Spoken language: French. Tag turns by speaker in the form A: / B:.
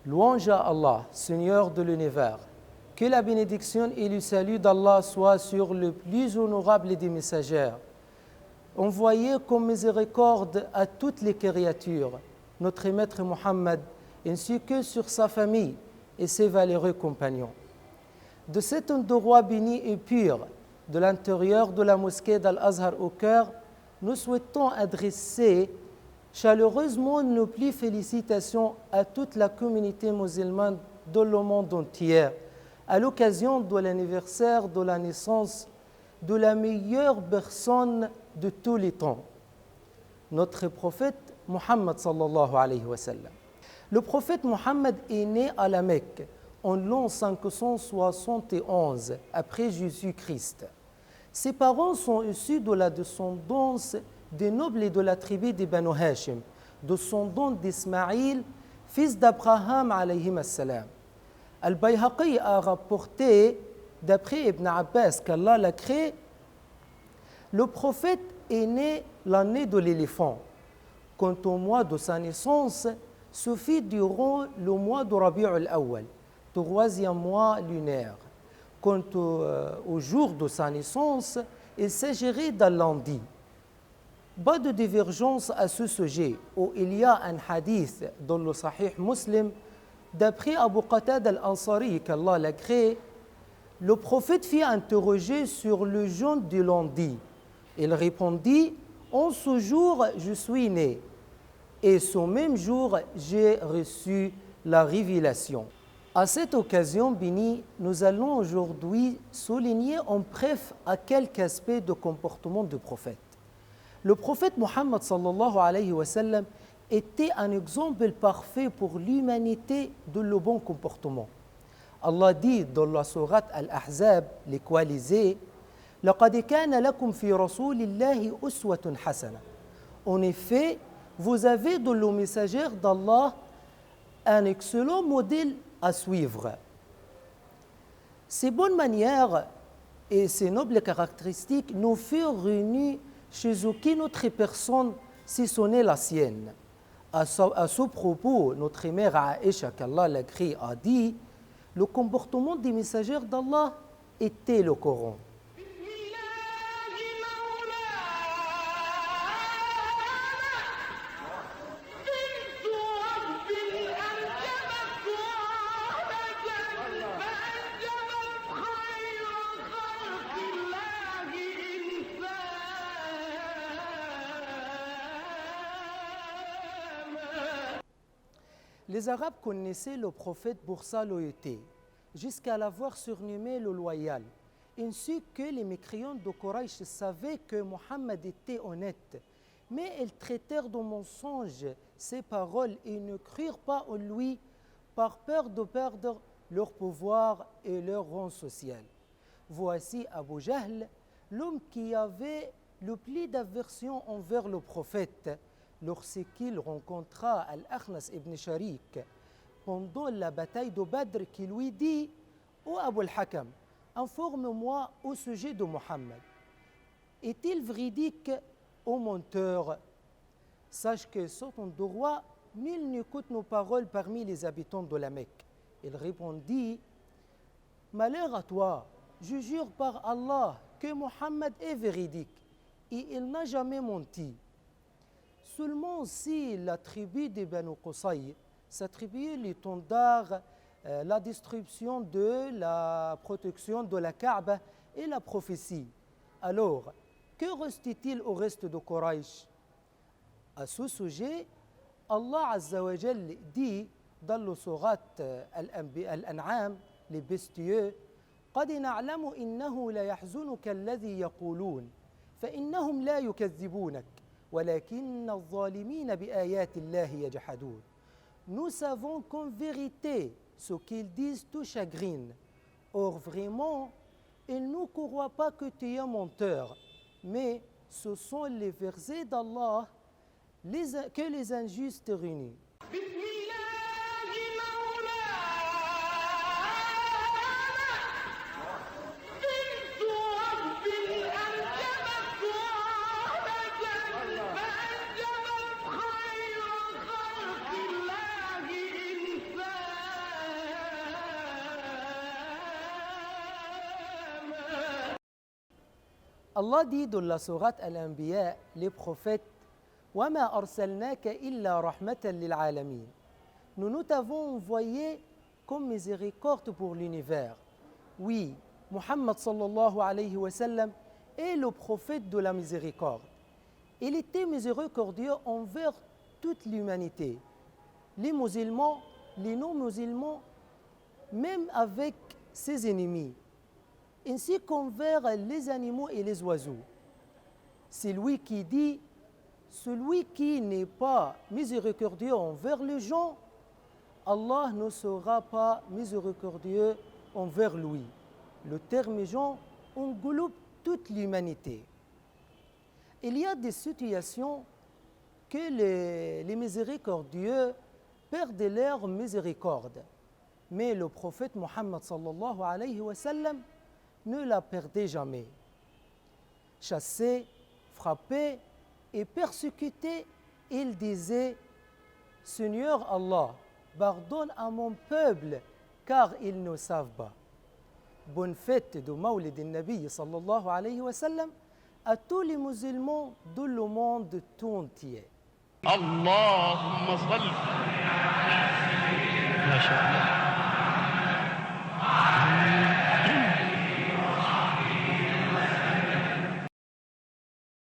A: Louange à Allah, Seigneur de l'univers. Que la bénédiction et le salut d'Allah soient sur le plus honorable des messagers, envoyé comme miséricorde à toutes les créatures, notre maître Mohammed, ainsi que sur sa famille et ses valeureux compagnons. De cet endroit béni et pur, de l'intérieur de la mosquée d'Al-Azhar au cœur, nous souhaitons adresser chaleureusement nos plus félicitations à toute la communauté musulmane de le monde entier, à l'occasion de l'anniversaire de la naissance de la meilleure personne de tous les temps, notre prophète Mohammed sallallahu alayhi wa sallam. Le prophète Mohammed est né à la Mecque en l'an 571 après Jésus-Christ. Ses parents sont issus de la descendance des nobles de la tribu des Banu Hashim, descendants d'Ismaïl, fils d'Abraham alayhi salam. Al-Bayhaqi a rapporté, d'après Ibn Abbas, qu'Allah l'a créé, le prophète est né l'année de l'éléphant. Quant au mois de sa naissance, se fit durant le mois de Rabi' al-Awwal, troisième mois lunaire. Quant au jour de sa naissance, il s'agirait d'un lundi. Pas de divergence à ce sujet, où il y a un hadith dans le Sahih Muslim, d'après Abu Qatada al-Ansari, qu'Allah l'a créé, le prophète fit interroger sur le jeûne du lundi. Il répondit, en ce jour, je suis né, et ce même jour, j'ai reçu la révélation. À cette occasion bénie, nous allons aujourd'hui souligner en bref à quelques aspects de comportement du prophète. Le prophète Mohammed sallallahu alayhi wa sallam était un exemple parfait pour l'humanité de le bon comportement. Allah dit dans la sourate Al-Ahzab, les coalisés, لَقَدْ كَانَ لَكُمْ فِي رَسُولِ اللَّهِ أُسْوَةٌ حَسَنَةٌ. En effet, vous avez dans le messager d'Allah un excellent modèle à suivre. Ces bonnes manières et ces nobles caractéristiques nous furent réunies chez aucune autre personne si ce n'est la sienne. À ce propos, notre mère Aïcha, qu'Allah l'a créée, a dit, le comportement des messagers d'Allah était le Coran. Les Arabes connaissaient le prophète pour sa loyauté, jusqu'à l'avoir surnommé le loyal, ainsi que les mécréants de Quraysh savaient que Mohammed était honnête, mais ils traitèrent de mensonges ses paroles et ne crurent pas en lui par peur de perdre leur pouvoir et leur rang social. Voici Abu Jahl, l'homme qui avait le plus d'aversion envers le prophète, lorsqu'il rencontra Al-Akhnas ibn Sharik pendant la bataille de Badr, qui lui dit « Ô Abu al-Hakam, informe-moi au sujet de Mohammed. Est-il véridique ou menteur? Sache que sur ton droit, nul n'écoute nos paroles parmi les habitants de la Mecque. » Il répondit « Malheur à toi, je jure par Allah que Mohammed est véridique et il n'a jamais menti. » Seulement si la tribu des Banu Qusay s'attribuait l'étendard, la destruction de la protection de la Kaaba et la prophétie, alors que restait-il au reste de Quraysh? À ce sujet, Allah Azza wa Jal dit dans le sourate Al-An'am, les bestieux, قَدْ نَعْلَمُ إِنَّهُ لَيَحْزُنُكَ الَّذِي يَقُولُونَ فَإِنَّهُمْ لَا يُكَذِّبُونَكَ وَلَكِنَّ الظَّالِمِينَ بِآيَاتِ اللَّهِ يَجْحَدُونَ. Nous savons qu'en vérité, ce qu'ils disent te chagrine. Or, vraiment, ils ne croient pas que tu es un menteur, mais ce sont les versets d'Allah que les injustes réunissent. Allah dit dans la sourate Al-Anbiya, les prophètes, وَمَا أَرْسَلْنَاكَ إِلَّا رَحْمَةً لِلْعَالَمِينَ. Nous t'avons envoyé comme miséricorde pour l'univers. Oui, Muhammad sallallahu alayhi wa sallam est le prophète de la miséricorde. Il était miséricordieux envers toute l'humanité, les musulmans, les non-musulmans, même avec ses ennemis, ainsi qu'envers les animaux et les oiseaux. C'est lui qui dit, celui qui n'est pas miséricordieux envers les gens, Allah ne sera pas miséricordieux envers lui. Le terme gens englobe toute l'humanité. Il y a des situations que les miséricordieux perdent leur miséricorde. Mais le prophète Muhammad sallallahu alayhi wa sallam ne la perdait jamais. Chassé, frappé et persécuté, il disait « Seigneur Allah, pardonne à mon peuple car ils ne savent pas ». Bonne fête de Mawlid al-Nabi sallallahu alayhi wa sallam à tous les musulmans de le monde tout entier.
B: اللهم صل